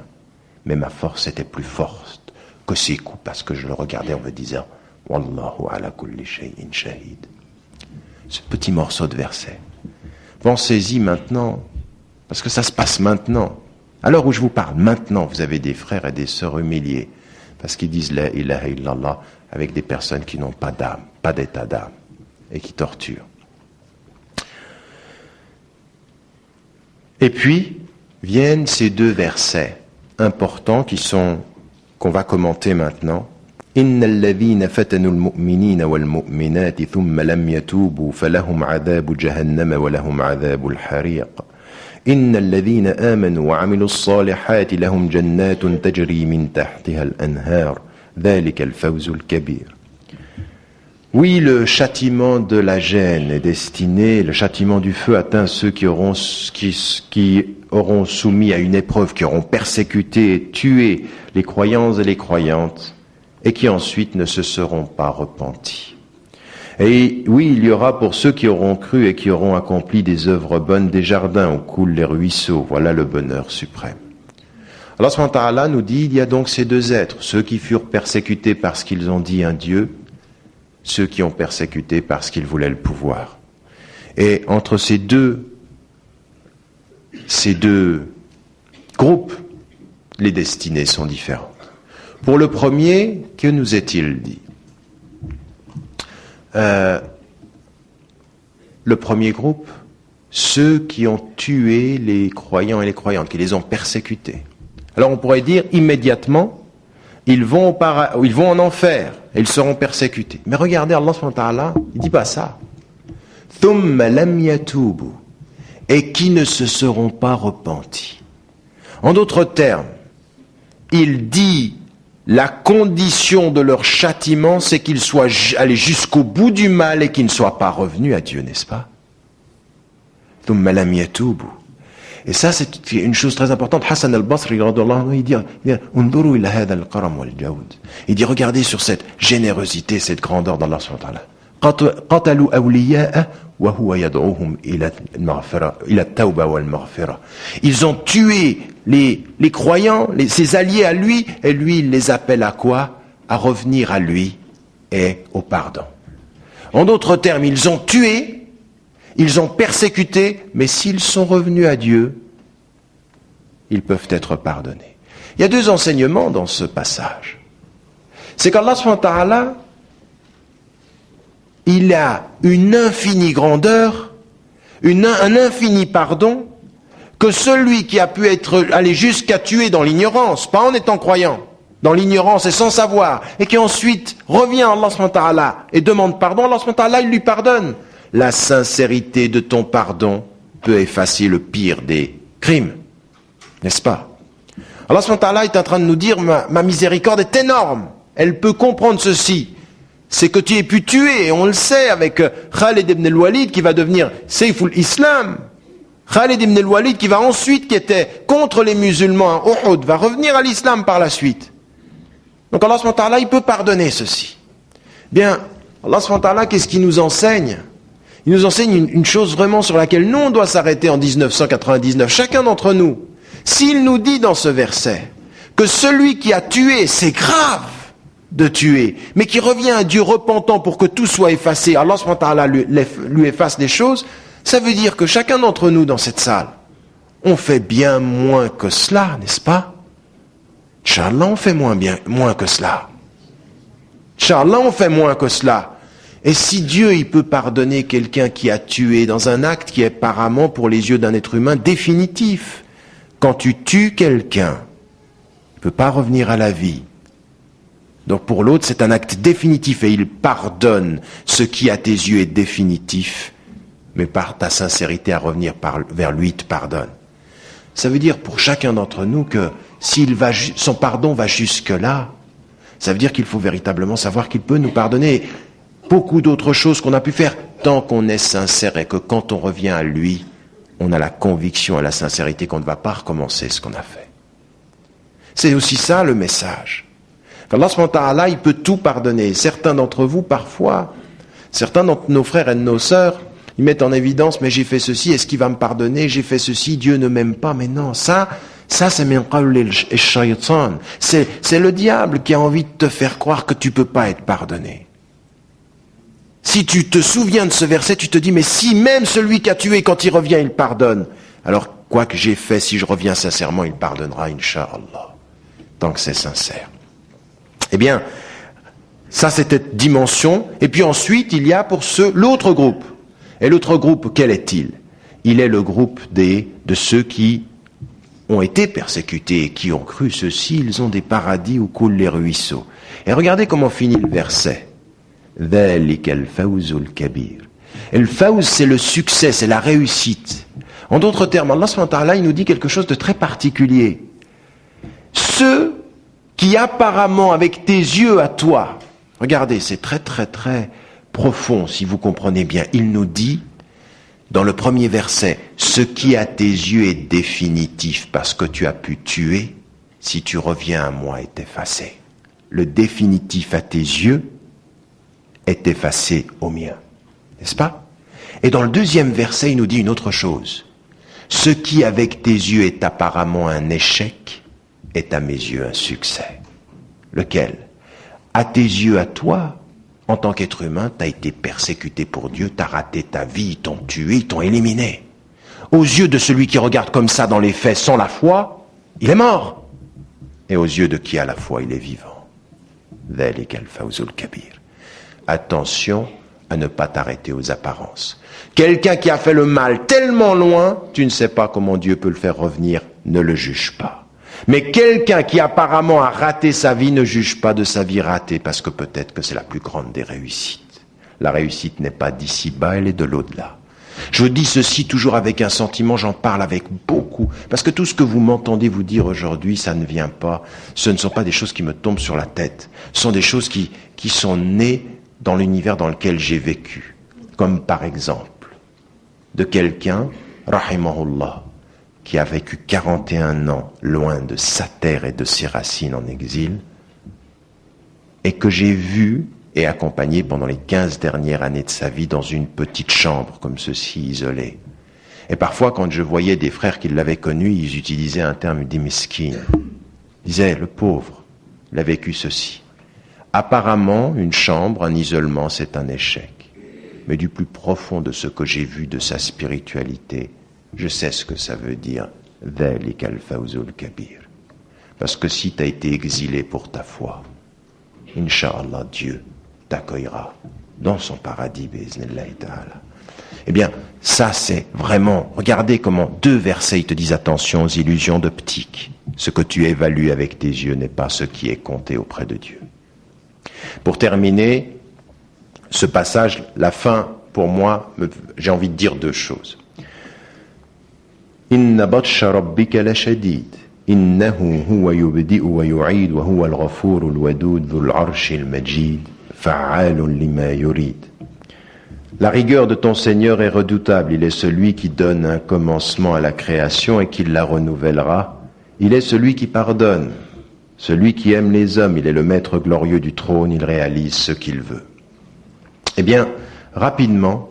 mais ma force était plus forte que ses coups, parce que je le regardais en me disant, Wallahu ala kulli shay'in shahid. Ce petit morceau de verset. Pensez-y maintenant, parce que ça se passe maintenant. À l'heure où je vous parle, maintenant, vous avez des frères et des sœurs humiliés, parce qu'ils disent la ilaha illallah avec des personnes qui n'ont pas d'âme, pas d'état d'âme, et qui torturent. Et puis, viennent ces deux versets importants qu'on va commenter maintenant. إن الذين فتنوا المؤمنين والمؤمنات ثم لم يتوبوا فلهم عذاب جهنم ولهم عذاب الحريق إن الذين آمنوا وعملوا الصالحات لهم جنات تجري من تحتها الأنهار ذلك الفوز الكبير. Oui, le châtiment de la gêne est destiné, le châtiment du feu atteint ceux qui auront soumis à une épreuve, qui auront persécuté et tué les croyants et les croyantes, et qui ensuite ne se seront pas repentis. Et oui, il y aura pour ceux qui auront cru et qui auront accompli des œuvres bonnes des jardins où coulent les ruisseaux. Voilà le bonheur suprême. Allah subhanahu wa ta'ala nous dit, il y a donc ces deux êtres, ceux qui furent persécutés parce qu'ils ont dit un Dieu, ceux qui ont persécuté parce qu'ils voulaient le pouvoir. Et entre ces deux groupes, les destinées sont différentes. Pour le premier, que nous est-il dit? Le premier groupe, ceux qui ont tué les croyants et les croyantes, qui les ont persécutés. Alors on pourrait dire immédiatement, ils vont en enfer, et ils seront persécutés. Mais regardez, Allah subhanahu wa ta'ala, il dit pas ça. Thumma lam yatubu, et qui ne se seront pas repentis. En d'autres termes, il dit la condition de leur châtiment, c'est qu'ils soient allés jusqu'au bout du mal et qu'ils ne soient pas revenus à Dieu, n'est-ce pas? Thumma lam yatubu. Et ça, c'est une chose très importante. Hassan al-Basri, il dit, Unduru ila hadha al-karam wal-jawd. Il dit, regardez sur cette générosité, cette grandeur d'Allah subhanahu wa ta'ala. قتلوا أولياءه وهو يدعوهم إلى المغفرة إلى التوبة والمغفرة. Ils ont tué les croyants, ses alliés à lui, et lui il les appelle à quoi? À revenir à lui et au pardon. En d'autres termes, ils ont tué, ils ont persécuté, mais s'ils sont revenus à Dieu, ils peuvent être pardonnés. Il y a deux enseignements dans ce passage. C'est qu'Allah subhanahu wa ta'ala, il a une infinie grandeur, un infini pardon, que celui qui a pu aller jusqu'à tuer dans l'ignorance, pas en étant croyant, dans l'ignorance et sans savoir, et qui ensuite revient à Allah subhanahu wa ta'ala et demande pardon, Allah subhanahu wa ta'ala, il lui pardonne. La sincérité de ton pardon peut effacer le pire des crimes, n'est-ce pas? Allah subhanahu wa ta'ala est en train de nous dire, ma miséricorde est énorme, elle peut comprendre ceci. C'est que tu aies pu tuer, et on le sait avec Khalid ibn al-Walid qui va devenir Sayful Islam. Khalid ibn al-Walid qui va ensuite, qui était contre les musulmans à Uhud, va revenir à l'islam par la suite. Donc Allah subhanahu wa ta'ala, il peut pardonner ceci. Bien, Allah subhanahu wa ta'ala, qu'est-ce qu'il nous enseigne? Il nous enseigne une chose vraiment sur laquelle nous on doit s'arrêter en 1999, chacun d'entre nous. S'il nous dit dans ce verset que celui qui a tué, c'est grave de tuer, mais qui revient à Dieu repentant pour que tout soit effacé, Allah subhanahu wa ta'ala lui efface les choses, ça veut dire que chacun d'entre nous dans cette salle, on fait bien moins que cela, n'est-ce pas? Inch'Allah, on fait moins que cela. Inch'Allah, on fait moins que cela. Et si Dieu, il peut pardonner quelqu'un qui a tué dans un acte qui est apparemment pour les yeux d'un être humain définitif, quand tu tues quelqu'un, il ne peut pas revenir à la vie. Donc pour l'autre, c'est un acte définitif et il pardonne ce qui à tes yeux est définitif, mais par ta sincérité à revenir vers lui, il te pardonne. Ça veut dire pour chacun d'entre nous que son pardon va jusque-là, ça veut dire qu'il faut véritablement savoir qu'il peut nous pardonner beaucoup d'autres choses qu'on a pu faire tant qu'on est sincère et que quand on revient à lui, on a la conviction et la sincérité qu'on ne va pas recommencer ce qu'on a fait. C'est aussi ça le message. Allah subhanahu wa ta'ala, il peut tout pardonner. Certains d'entre vous, parfois, certains d'entre nos frères et de nos sœurs, ils mettent en évidence, mais j'ai fait ceci, est-ce qu'il va me pardonner? J'ai fait ceci, Dieu ne m'aime pas. Mais non, ça c'est min qawl ash-shaytan. C'est le diable qui a envie de te faire croire que tu peux pas être pardonné. Si tu te souviens de ce verset, tu te dis, mais si même celui qui a tué, quand il revient, il pardonne, alors quoi que j'ai fait, si je reviens sincèrement, il pardonnera, Inch'Allah, tant que c'est sincère. Eh bien, ça c'est cette dimension. Et puis ensuite, il y a pour l'autre groupe. Et l'autre groupe, quel est-il? Il est le groupe de ceux qui ont été persécutés et qui ont cru ceci, ils ont des paradis où coulent les ruisseaux. Et regardez comment finit le verset. ذَلِكَ الْفَوْزُ الْكَبِيرُ. Et le fawz, c'est le succès, c'est la réussite. En d'autres termes, Allah subhanahu wa ta'ala, il nous dit quelque chose de très particulier. Ceux qui apparemment, avec tes yeux à toi, regardez, c'est très très très profond si vous comprenez bien, il nous dit, dans le premier verset, ce qui à tes yeux est définitif parce que tu as pu tuer, si tu reviens à moi est effacé. Le définitif à tes yeux est effacé au mien. N'est-ce pas? Et dans le deuxième verset, il nous dit une autre chose. Ce qui avec tes yeux est apparemment un échec est à mes yeux un succès. Lequel? À tes yeux, à toi, en tant qu'être humain, tu as été persécuté pour Dieu, tu as raté ta vie, ils t'ont tué, ils t'ont éliminé. Aux yeux de celui qui regarde comme ça dans les faits sans la foi, il est mort. Et aux yeux de qui a la foi, il est vivant. ذَلِكَ الْفَوْزُ الْكَبِيرُ. Attention à ne pas t'arrêter aux apparences. Quelqu'un qui a fait le mal tellement loin, tu ne sais pas comment Dieu peut le faire revenir, ne le juge pas. Mais quelqu'un qui apparemment a raté sa vie, ne juge pas de sa vie ratée, parce que peut-être que c'est la plus grande des réussites. La réussite n'est pas d'ici-bas, elle est de l'au-delà. Je dis ceci toujours avec un sentiment, j'en parle avec beaucoup, parce que tout ce que vous m'entendez vous dire aujourd'hui, ça ne vient pas, ce ne sont pas des choses qui me tombent sur la tête, ce sont des choses qui sont nées dans l'univers dans lequel j'ai vécu. Comme par exemple, de quelqu'un, rahimahullah, qui a vécu 41 ans loin de sa terre et de ses racines en exil, et que j'ai vu et accompagné pendant les 15 dernières années de sa vie dans une petite chambre comme ceci, isolée. Et parfois, quand je voyais des frères qui l'avaient connu, ils utilisaient un terme dit miskin. Ils disaient, le pauvre, il a vécu ceci. Apparemment, une chambre, un isolement, c'est un échec. Mais du plus profond de ce que j'ai vu de sa spiritualité, je sais ce que ça veut dire. ذَلِكَ الْفَوْزُ الْكَبِيرُ. Parce que si tu as été exilé pour ta foi, Inch'Allah, Dieu t'accueillera dans son paradis, bi'iznillahi ta'ala. Eh bien, ça c'est vraiment, regardez comment 2 versets ils te disent attention aux illusions d'optique. Ce que tu évalues avec tes yeux n'est pas ce qui est compté auprès de Dieu. Pour terminer, ce passage, la fin, pour moi, j'ai envie de dire 2 choses. Inna batsha rabbika la shadid. Innahu huwa yubdi'u wa yu'id wa huwa al-ghafur al-wadud dhul 'arshi al-majid fa'alun lima yurid. La rigueur de ton Seigneur est redoutable. Il est celui qui donne un commencement à la création et qui la renouvellera. Il est celui qui pardonne, celui qui aime les hommes. Il est le maître glorieux du trône. Il réalise ce qu'il veut. Eh bien, rapidement,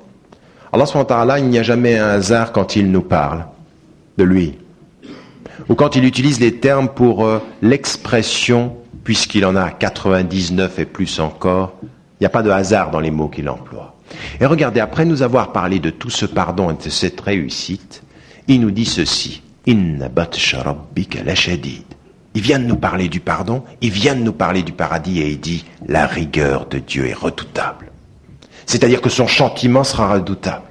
Allah subhanahu wa ta'ala, il n'y a jamais un hasard quand il nous parle de lui. Ou quand il utilise les termes pour l'expression, puisqu'il en a 99 et plus encore, il n'y a pas de hasard dans les mots qu'il emploie. Et regardez, après nous avoir parlé de tout ce pardon et de cette réussite, il nous dit ceci, Inna batsha rabbika la shadid. Il vient de nous parler du pardon, il vient de nous parler du paradis et il dit, la rigueur de Dieu est redoutable. C'est-à-dire que son châtiment sera redoutable.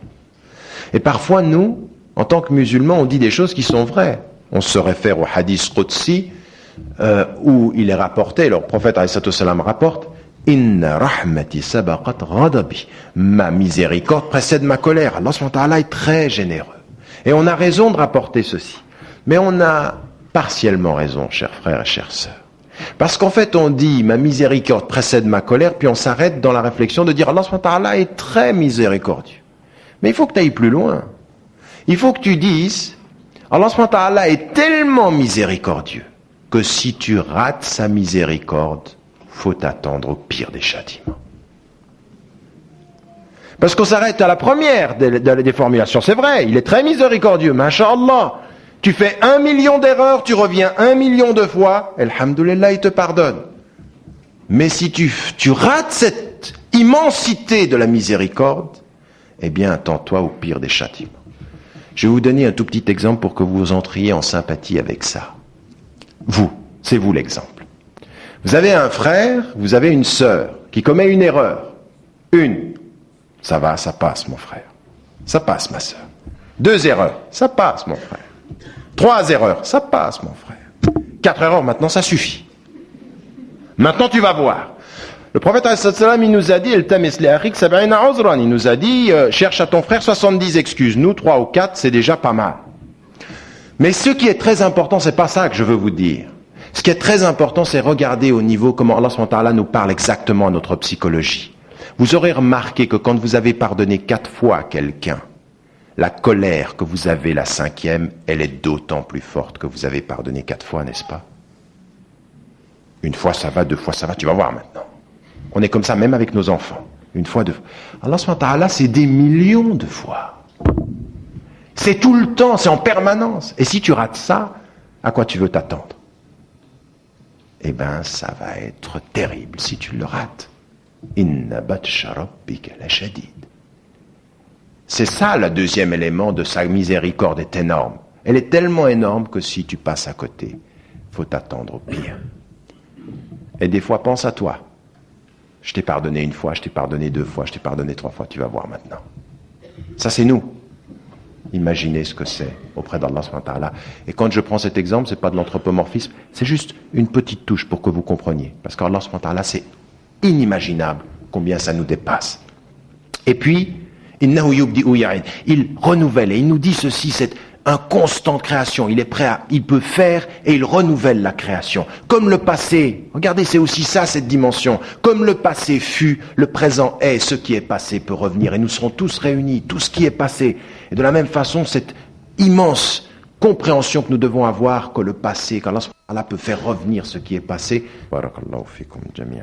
Et parfois, nous, en tant que musulmans, on dit des choses qui sont vraies. On se réfère au hadith Qudsi, où il est rapporté, le prophète alayhi salam rapporte, Inna rahmati sabaqat ghadabi. Ma miséricorde précède ma colère. Allah subhanahu wa ta'ala est très généreux. Et on a raison de rapporter ceci. Mais on a partiellement raison, chers frères et chères sœurs. Parce qu'en fait, on dit ma miséricorde précède ma colère, puis on s'arrête dans la réflexion de dire Allah subhanahu wa ta'ala est très miséricordieux. Mais il faut que tu ailles plus loin. Il faut que tu dises Allah subhanahu wa ta'ala est tellement miséricordieux que si tu rates sa miséricorde, faut t'attendre au pire des châtiments. Parce qu'on s'arrête à la première des formulations. C'est vrai, il est très miséricordieux, masha'Allah. Tu fais 1 million d'erreurs, tu reviens 1 million de fois, alhamdoulilah, il te pardonne. Mais si tu rates cette immensité de la miséricorde, eh bien, attends-toi au pire des châtiments. Je vais vous donner un tout petit exemple pour que vous entriez en sympathie avec ça. Vous, c'est vous l'exemple. Vous avez un frère, vous avez une sœur qui commet une erreur. Une. Ça va, ça passe, mon frère. Ça passe, ma sœur. 2 erreurs. Ça passe, mon frère. 3 erreurs. Ça passe, mon frère. 4 erreurs. Maintenant, ça suffit. Maintenant, tu vas voir. Le prophète, il nous a dit, il nous a dit, cherche à ton frère 70 excuses. Nous, 3 ou 4, c'est déjà pas mal. Mais ce qui est très important, c'est pas ça que je veux vous dire. Ce qui est très important, c'est regarder au niveau comment Allah subhanahu wa ta'ala nous parle exactement à notre psychologie. Vous aurez remarqué que quand vous avez pardonné 4 fois à quelqu'un, la colère que vous avez la 5e, elle est d'autant plus forte que vous avez pardonné 4 fois, n'est-ce pas? 1 fois ça va, 2 fois ça va, tu vas voir maintenant. On est comme ça même avec nos enfants. 1 fois, 2 fois. Allah subhanahu wa ta'ala, c'est des millions de fois. C'est tout le temps, c'est en permanence. Et si tu rates ça, à quoi tu veux t'attendre? Eh bien, ça va être terrible si tu le rates. Inna batsha rabbika la shadid. C'est ça le 2e élément de sa miséricorde est énorme. Elle est tellement énorme que si tu passes à côté, faut t'attendre au pire. Et des fois, pense à toi. Je t'ai pardonné 1 fois, je t'ai pardonné 2 fois, je t'ai pardonné 3 fois, tu vas voir maintenant. Ça, c'est nous. Imaginez ce que c'est auprès d'Allah subhanahu wa ta'ala. Et quand je prends cet exemple, c'est pas de l'anthropomorphisme, c'est juste une petite touche pour que vous compreniez. Parce qu'Allah subhanahu wa ta'ala, c'est inimaginable combien ça nous dépasse. Et puis, innahu yubdi'u wa yu'id. Il renouvelle et il nous dit ceci, c'est un constant de création. Il est prêt à, il peut faire et il renouvelle la création. Comme le passé, regardez, c'est aussi ça cette dimension. Comme le passé fut, le présent est, ce qui est passé peut revenir et nous serons tous réunis, tout ce qui est passé. Et de la même façon, cette immense compréhension que nous devons avoir que le passé, qu'Allah peut faire revenir ce qui est passé. Barakallahu fikum jami'an.